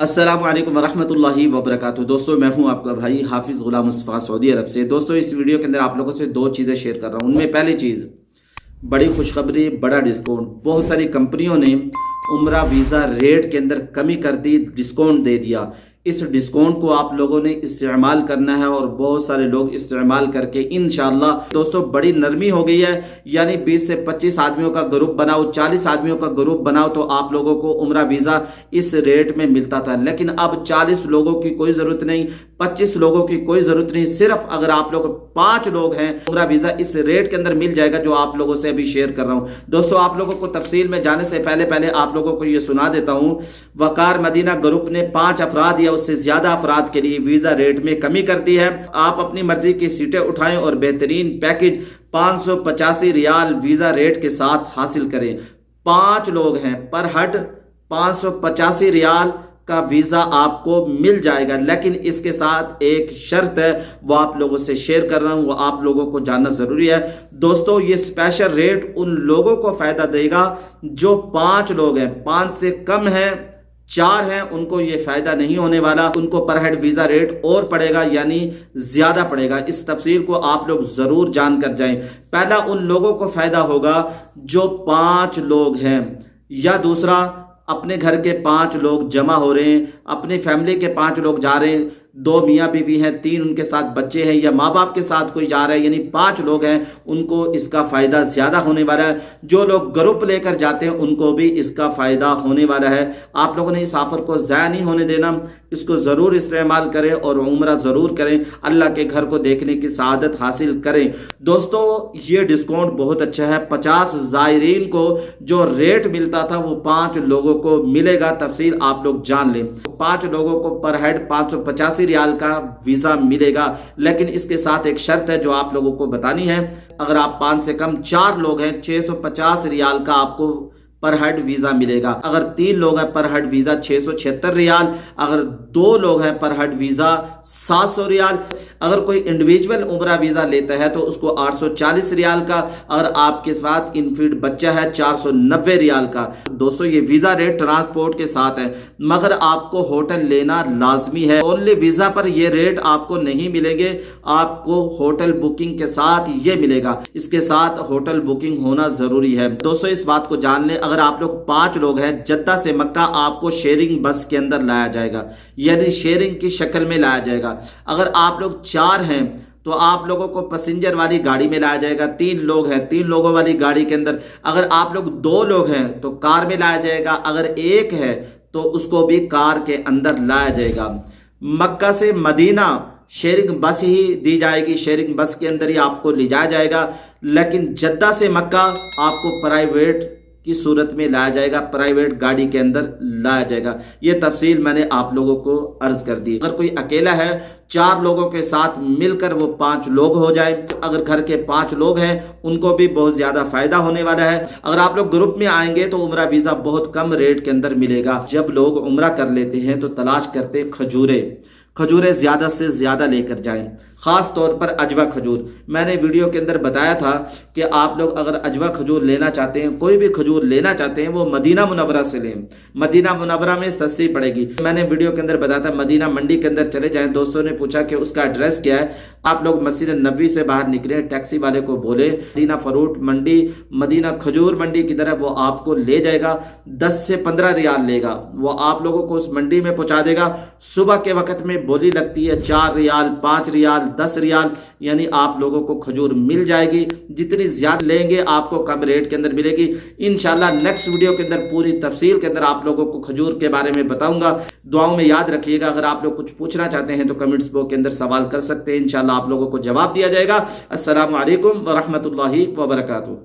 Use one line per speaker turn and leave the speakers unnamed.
अस्सलाम वालेकुम वरहमतुल्लाहि वबरकातुहू। दोस्तों मैं हूं आपका भाई हाफिज़ गुलाम मुस्तफ़ा सऊदी अरब से। दोस्तों इस वीडियो के अंदर आप लोगों से दो चीज़ें शेयर कर रहा हूं। उनमें पहली चीज़, बड़ी खुशखबरी, बड़ा डिस्काउंट। बहुत सारी कंपनियों ने उम्रा वीज़ा रेट के अंदर कमी कर दी, डिस्काउंट दे दिया। इस डिस्काउंट को आप लोगों ने इस्तेमाल करना है और बहुत सारे लोग इस्तेमाल करके इंशाल्लाह दोस्तों बड़ी नरमी हो गई है। यानी 20 से 25 आदमियों का ग्रुप बनाओ, 40 आदमियों का ग्रुप बनाओ तो आप लोगों को उम्रा वीज़ा इस रेट में मिलता था। लेकिन अब 40 लोगों की कोई ज़रूरत नहीं, 25 लोगों की कोई ज़रूरत नहीं। सिर्फ अगर आप लोग 5 लोग हैं, उम्रा वीज़ा इस रेट के अंदर मिल जाएगा जो आप लोगों से अभी शेयर कर रहा हूं। दोस्तों आप लोगों को तफसील में जाने से पहले आप लोगों को यह सुना देता हूं। वकार मदीना ग्रुप ने 5 अफराद या उससे ज्यादा अफराद के लिए वीजा रेट में कमी कर दी है। आप अपनी मर्जी की सीटें उठाएं और बेहतरीन पैकेज 585 रियाल वीजा रेट के साथ हासिल करें। 5 लोग हैं, पर हेड 585 रियाल का वीजा आपको मिल जाएगा। लेकिन इसके साथ एक शर्त है, वो आप लोगों से शेयर कर रहा हूं, वो आप लोगों को जानना जरूरी है। दोस्तों ये स्पेशल रेट उन लोगों को फायदा देगा जो 5 लोग हैं। 5 से कम है, 4 हैं, उनको ये फायदा नहीं होने वाला। उनको पर हेड वीजा रेट और पड़ेगा, यानी ज्यादा पड़ेगा। इस तफसील को आप लोग जरूर जान कर जाएं। पहला उन लोगों को फायदा होगा जो 5 लोग हैं, या दूसरा अपने घर के 5 लोग जमा हो रहे हैं, अपनी फैमिली के 5 लोग जा रहे हैं, 2 मियाँ बीवी हैं, 3 उनके साथ बच्चे हैं, या माँ बाप के साथ कोई जा रहा है, यानी 5 लोग हैं, उनको इसका फायदा ज्यादा होने वाला है। जो लोग ग्रुप लेकर जाते हैं उनको भी इसका फायदा होने वाला है। आप लोगों ने इस ऑफर को ज़ाया नहीं होने देना, इसको ज़रूर इस्तेमाल करें और उम्रा ज़रूर करें, अल्लाह के घर को देखने की सआदत हासिल करें। दोस्तों ये डिस्काउंट बहुत अच्छा है। 50 ज़ायरीन को जो रेट मिलता था वो 5 लोगों को मिलेगा। तफसील आप लोग जान लें। 5 लोगों को पर हेड 585 रियाल का वीज़ा मिलेगा। लेकिन इसके साथ एक शर्त है जो आप लोगों को बतानी है। अगर आप 5 से कम 4 लोग हैं, 650 रियाल का आपको पर हेड वीजा मिलेगा। अगर 3 लोग हैं, पर हेड वीजा 676 रियाल। अगर 2 लोग हैं, पर हेड वीजा 700 रियाल। अगर कोई इंडिविजुअल उम्रा वीजा लेता है तो उसको 840 रियाल का। अगर आपके साथ इनफीड बच्चा है 490 रियाल का। दोस्तों ये वीजा रेट ट्रांसपोर्ट के साथ है, मगर आपको होटल लेना लाजमी है। ओनली वीजा पर ये रेट आपको नहीं मिलेंगे, आपको होटल बुकिंग के साथ ये मिलेगा। इसके साथ होटल बुकिंग होना जरूरी है। दोस्तों इस बात को जान लें, अगर आप लोग 5 लोग हैं, जद्दा से मक्का आपको शेयरिंग बस के अंदर लाया जाएगा, यानी शेयरिंग की शक्ल में लाया जाएगा। अगर आप लोग 4 हैं तो आप लोगों को पैसेंजर वाली गाड़ी में लाया जाएगा। 3 लोग हैं, 3 लोगों वाली गाड़ी के अंदर। अगर आप लोग 2 लोग हैं तो कार में लाया जाएगा। अगर 1 है तो उसको भी कार के अंदर लाया जाएगा। मक्का से मदीना शेयरिंग बस ही दी जाएगी, शेयरिंग बस के अंदर ही आपको ले जाया जाएगा। लेकिन जद्दा से मक्का आपको प्राइवेट की सूरत में लाया जाएगा, प्राइवेट गाड़ी के अंदर लाया जाएगा। ये तफसील मैंने आप लोगों को अर्ज कर दी। अगर कोई अकेला है, 4 लोगों के साथ मिलकर वो 5 लोग हो जाए। अगर घर के 5 लोग हैं उनको भी बहुत ज्यादा फायदा होने वाला है। अगर आप लोग ग्रुप में आएंगे तो उम्रा वीजा बहुत कम रेट के अंदर मिलेगा। जब लोग उम्रा कर लेते हैं तो तलाश करते खजूरें ज्यादा से ज्यादा लेकर जाएं, खास तौर पर अजवा खजूर। मैंने वीडियो के अंदर बताया था कि आप लोग अगर अजवा खजूर लेना चाहते हैं, कोई भी खजूर लेना चाहते हैं, वो मदीना मुनव्वरा से लें। मदीना मुनव्वरा में सस्ती पड़ेगी। मैंने वीडियो के अंदर बताया था मदीना मंडी के अंदर चले जाएं। दोस्तों ने पूछा कि उसका एड्रेस क्या है। आप लोग मस्जिद नबवी से बाहर निकले, टैक्सी वाले को बोले मदीना फ्रूट मंडी, मदीना खजूर मंडी की तरफ, वो आपको ले जाएगा। 10 से 15 रियाल लेगा, वो आप लोगों को उस मंडी में पहुंचा देगा। सुबह के वक्त में बोली लगती है 4 रियाल, 5 रियाल, 10 रियाल, यानी आप लोगों को खजूर मिल जाएगी। जितनी ज्यादा लेंगे आपको कम रेट के अंदर मिलेगी। इंशाल्लाह नेक्स्ट वीडियो के अंदर पूरी तफसील के अंदर आप लोगों को खजूर के बारे में बताऊंगा। दुआओं में याद रखिएगा। अगर आप लोग कुछ पूछना चाहते हैं तो कमेंट्स बॉक्स के अंदर सवाल कर सकते हैं, इंशाल्लाह आप लोगों को जवाब दिया जाएगा। अस्सलामु अलैकुम व रहमतुल्लाहि व बरकातुहू।